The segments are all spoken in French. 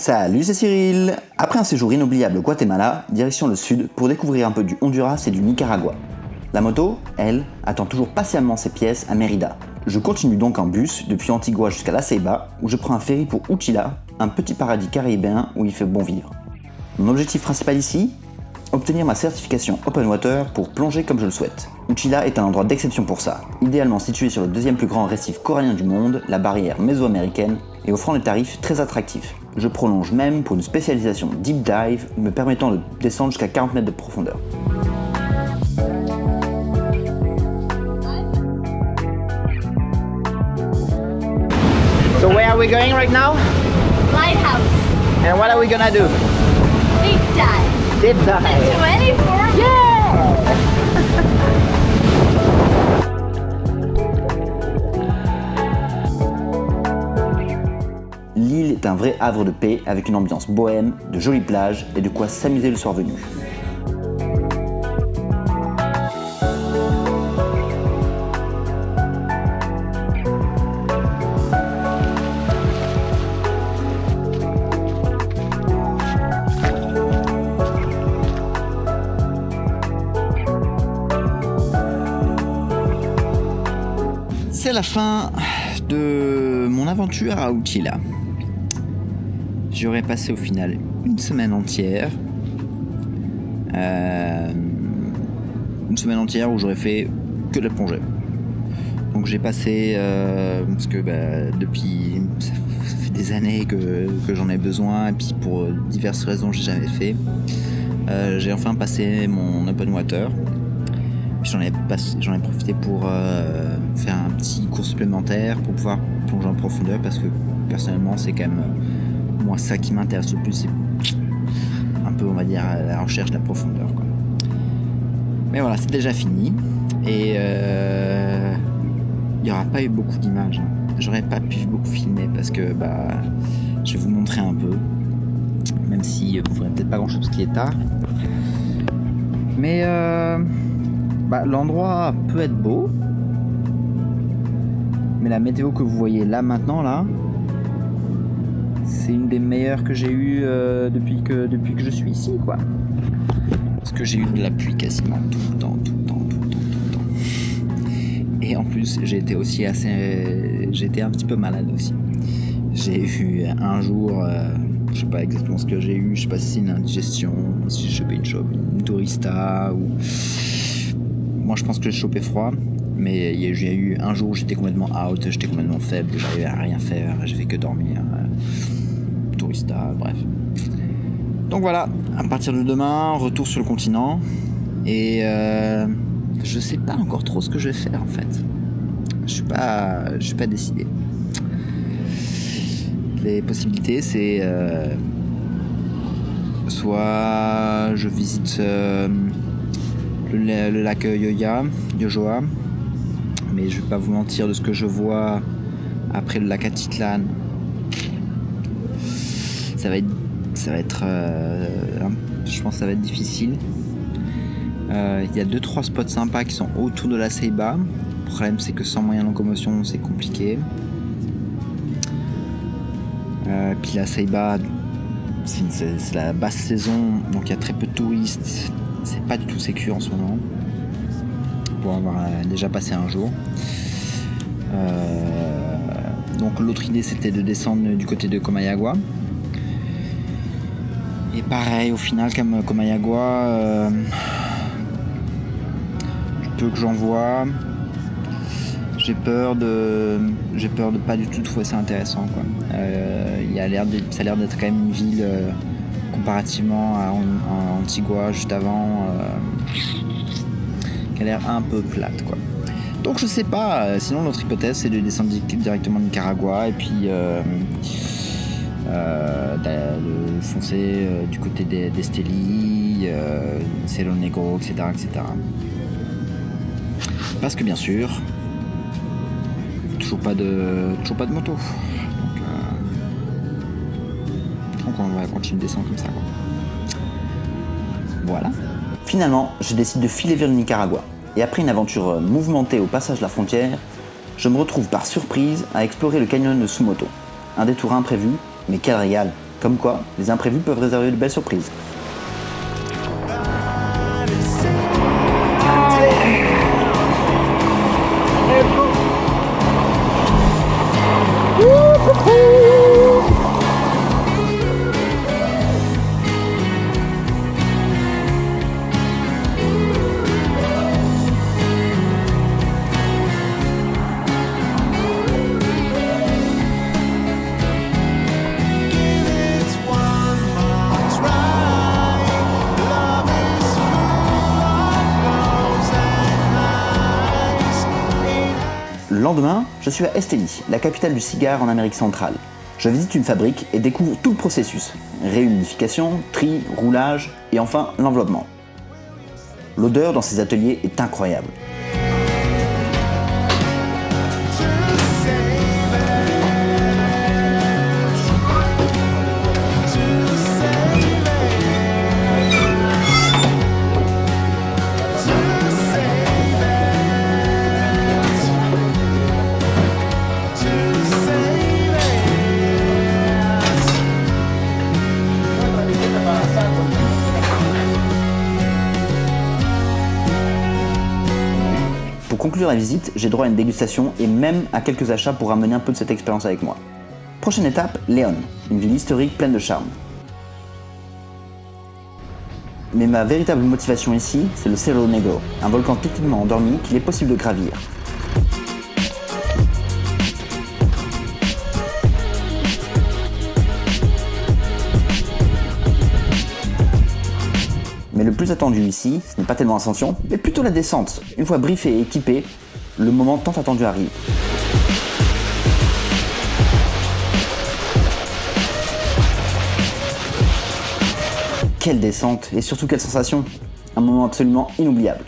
Salut, c'est Cyril. Après un séjour inoubliable au Guatemala, direction le sud pour découvrir un peu du Honduras et du Nicaragua. La moto, elle, attend toujours patiemment ses pièces à Mérida. Je continue donc en bus depuis Antigua jusqu'à La Ceiba, où je prends un ferry pour Uchila, un petit paradis caribéen où il fait bon vivre. Mon objectif principal ici ? Obtenir ma certification Open Water pour plonger comme je le souhaite. Uchila est un endroit d'exception pour ça, idéalement situé sur le deuxième plus grand récif corallien du monde, la barrière mésoaméricaine, et offrant des tarifs très attractifs. Je prolonge même pour une spécialisation Deep Dive me permettant de descendre jusqu'à 40 mètres de profondeur. So where are we going right now? Lighthouse. And what are we gonna do? Deep dive. Deep dive. It's 24 L'île est un vrai havre de paix avec une ambiance bohème, de jolies plages et de quoi s'amuser le soir venu. C'est la fin de mon aventure à Uchila. J'aurais passé au final une semaine entière. Une semaine entière où j'aurais fait que de la plongée. Donc j'ai passé, parce que depuis, ça fait des années que j'en ai besoin, et puis pour diverses raisons j'ai jamais fait. J'ai enfin passé mon open water. Puis j'en ai profité pour faire un petit cours supplémentaire pour pouvoir plonger en profondeur, parce que personnellement c'est quand même moi ça qui m'intéresse le plus, c'est un peu, on va dire, la recherche de la profondeur, quoi. Mais voilà, c'est déjà fini et il n'y aura pas eu beaucoup d'images. J'aurais pas pu beaucoup filmer parce que je vais vous montrer un peu, même si vous ne verrez peut-être pas grand chose qui est tard. Mais l'endroit peut être beau, mais la météo que vous voyez là maintenant là, c'est une des meilleures que j'ai eues depuis que je suis ici, quoi. Parce que j'ai eu de la pluie quasiment tout le temps. Et en plus j'ai été un petit peu malade aussi. J'ai eu un jour, je sais pas exactement ce que j'ai eu, je sais pas si c'est une indigestion, si j'ai chopé une tourista ou... Moi je pense que j'ai chopé froid, mais j'ai eu un jour où j'étais complètement out, j'étais complètement faible, j'arrivais à rien faire, j'ai fait que dormir, tourista, bref. Donc voilà, à partir de demain, retour sur le continent, et je sais pas encore trop ce que je vais faire en fait. Je suis pas décidé. Les possibilités, c'est soit je visite le lac Yojoa, mais je vais pas vous mentir, de ce que je vois après le lac Atitlan, ça va être je pense que ça va être difficile. Il y a 2-3 spots sympas qui sont autour de La Ceiba. Le problème, c'est que sans moyen de locomotion c'est compliqué. Puis La Ceiba, c'est la basse saison, donc il y a très peu de touristes. C'est pas du tout sécure en ce moment, pour avoir déjà passé un jour. Donc l'autre idée, c'était de descendre du côté de Comayagua. Et pareil, au final, comme Comayagua, peu que j'en vois, j'ai peur de pas du tout trouver ça intéressant, quoi. Ça a l'air d'être quand même une ville, comparativement à Antigua juste avant, qui a l'air un peu plate, quoi. Donc je sais pas, sinon l'autre hypothèse c'est de descendre directement au Nicaragua et puis de foncer du côté d'Esteli, Cerro Negro, etc. Parce que bien sûr, toujours pas de moto. Donc on va continuer de descendre comme ça, quoi. Voilà. Finalement, je décide de filer vers le Nicaragua. Et après une aventure mouvementée au passage de la frontière, je me retrouve par surprise à explorer le canyon de Sumoto. Un détour imprévu, mais quel régal! Comme quoi, les imprévus peuvent réserver de belles surprises. Le lendemain, je suis à Esteli, la capitale du cigare en Amérique centrale. Je visite une fabrique et découvre tout le processus. Réhumidification, tri, roulage et enfin l'enveloppement. L'odeur dans ces ateliers est incroyable. Pour conclure la visite, j'ai droit à une dégustation et même à quelques achats pour ramener un peu de cette expérience avec moi. Prochaine étape, León, une ville historique pleine de charme. Mais ma véritable motivation ici, c'est le Cerro Negro, un volcan techniquement endormi qu'il est possible de gravir. Mais le plus attendu ici, ce n'est pas tellement l'ascension, mais plutôt la descente. Une fois briefé et équipé, le moment tant attendu arrive. Quelle descente et surtout quelle sensation! Un moment absolument inoubliable.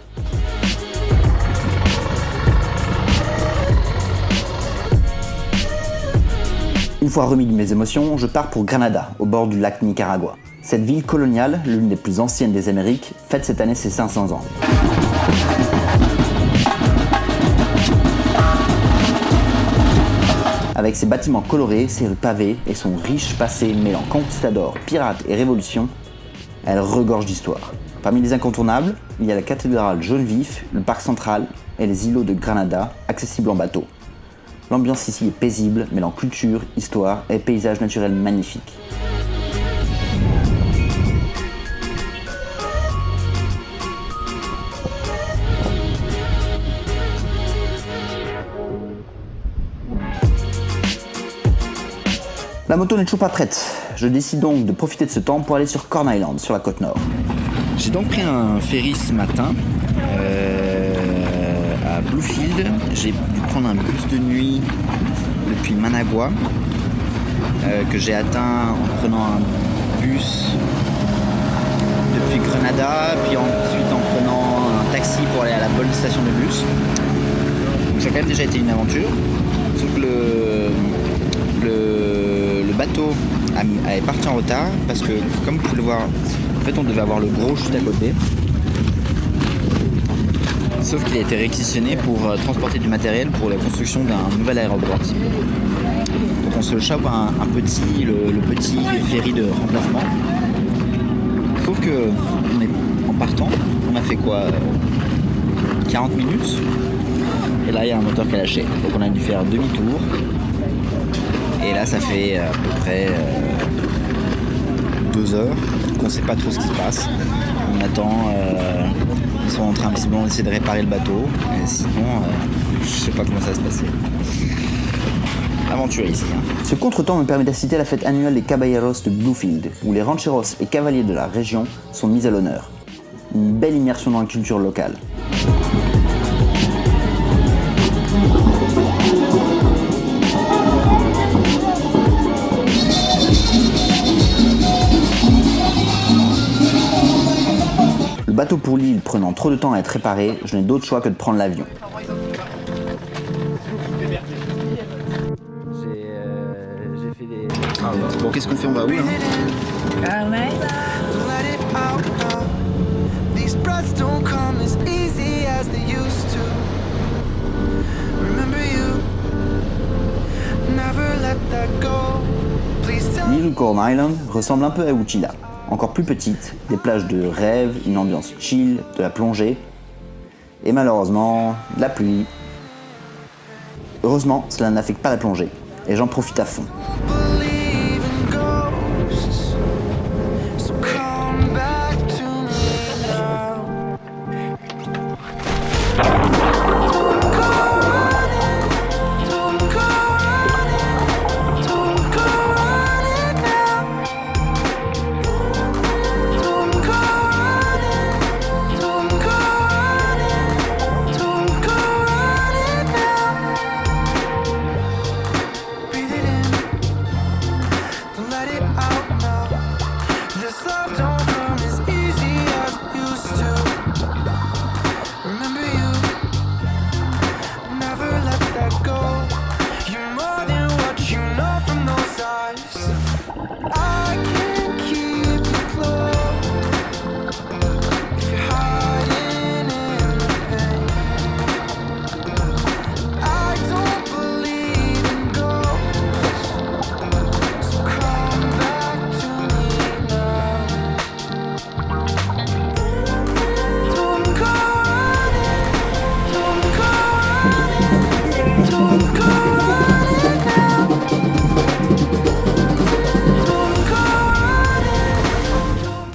Une fois remis de mes émotions, je pars pour Granada, au bord du lac Nicaragua. Cette ville coloniale, l'une des plus anciennes des Amériques, fête cette année ses 500 ans. Avec ses bâtiments colorés, ses rues pavées et son riche passé mêlant conquistadors, pirates et révolution, elle regorge d'histoire. Parmi les incontournables, il y a la cathédrale jaune vif, le parc central et les îlots de Granada, accessibles en bateau. L'ambiance ici est paisible, mêlant culture, histoire et paysages naturels magnifiques. La moto n'est toujours pas prête. Je décide donc de profiter de ce temps pour aller sur Corn Island, sur la côte nord. J'ai donc pris un ferry ce matin à Bluefield. J'ai dû prendre un bus de nuit depuis Managua que j'ai atteint en prenant un bus depuis Grenada, puis ensuite en prenant un taxi pour aller à la bonne station de bus. Donc ça a quand même déjà été une aventure. Sauf que le bateau est parti en retard parce que, comme vous pouvez le voir, en fait on devait avoir le gros chute à côté. Sauf qu'il a été réquisitionné pour transporter du matériel pour la construction d'un nouvel aéroport. Donc on se chope un petit, le petit ferry de remplacement. Sauf que en partant, on a fait quoi 40 minutes. Et là il y a un moteur qui a lâché. Donc on a dû faire demi-tour. Et là ça fait à peu près 2 heures qu'on ne sait pas trop ce qui se passe. On attend, ils sont en train visiblement d'essayer de réparer le bateau. Et sinon, je sais pas comment ça va se passer. Aventure ici. Ce contretemps me permet d'assister à la fête annuelle des Caballeros de Bluefield, où les rancheros et cavaliers de la région sont mis à l'honneur. Une belle immersion dans la culture locale. Le bateau pour l'île prenant trop de temps à être réparé, je n'ai d'autre choix que de prendre l'avion. J'ai fait des... Bon, qu'est-ce qu'on fait? On va où là? L'île Licorne Island ressemble un peu à Uchila. Encore plus petite, des plages de rêve, une ambiance chill, de la plongée, et malheureusement, de la pluie. Heureusement, cela n'affecte pas la plongée, et j'en profite à fond.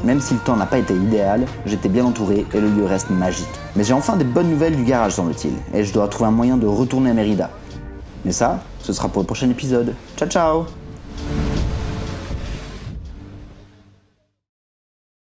Même si le temps n'a pas été idéal, j'étais bien entouré et le lieu reste magique. Mais j'ai enfin des bonnes nouvelles du garage, semble-t-il, et je dois trouver un moyen de retourner à Mérida. Mais ça, ce sera pour le prochain épisode. Ciao ciao!